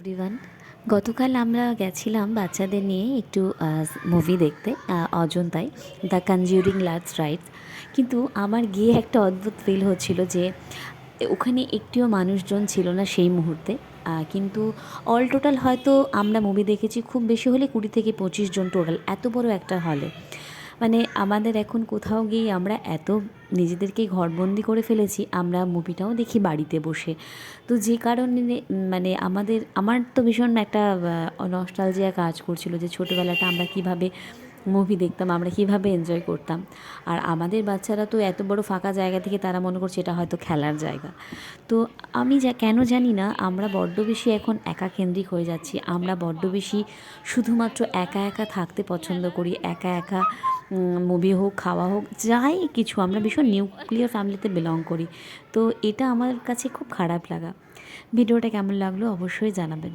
Everyone, গতকাল আমরা গেছিলাম বাচ্চাদের নিয়ে একটু মুভি দেখতে অজন্তায়, দ্য কনজিউরিং লাস্ট রাইটস। কিন্তু আমার গিয়ে একটা অদ্ভুত ফিল হচ্ছিল যে ওখানে একটিও মানুষজন ছিল না সেই মুহূর্তে। কিন্তু অল টোটাল হয়তো আমরা মুভি দেখেছি খুব বেশি হলে 20 থেকে 25 জন টোটাল, এত বড় একটা হলে। মানে আমাদের এখন কোথাও গিয়ে আমরা এত নিজেদেরকেই ঘরবন্দি করে ফেলেছি, আমরা মুভিটাও দেখি বাড়িতে বসে। তো যে কারণে মানে আমার তো ভীষণ একটা নস্টালজিয়া কাজ করছিল যে ছোটোবেলাটা আমরা কীভাবে মুভি দেখতাম, আমরা কীভাবে এনজয় করতাম। আর আমাদের বাচ্চারা তো এত বড় ফাঁকা জায়গা থেকে তারা মনে করছে এটা হয়তো খেলার জায়গা। তো আমি কেন জানি না আমরা বড্ড বেশি এখন একাকেন্দ্রিক হয়ে যাচ্ছি, আমরা বড্ড বেশি শুধুমাত্র একা একা থাকতে পছন্দ করি, একা একা মুভি হোক, খাওয়া হোক, যাই কিছু, আমরা ভীষণ নিউক্লিয়ার ফ্যামিলিতে বিলং করি। তো এটা আমার কাছে খুব খারাপ লাগা। ভিডিওটা কেমন লাগলো অবশ্যই জানাবেন।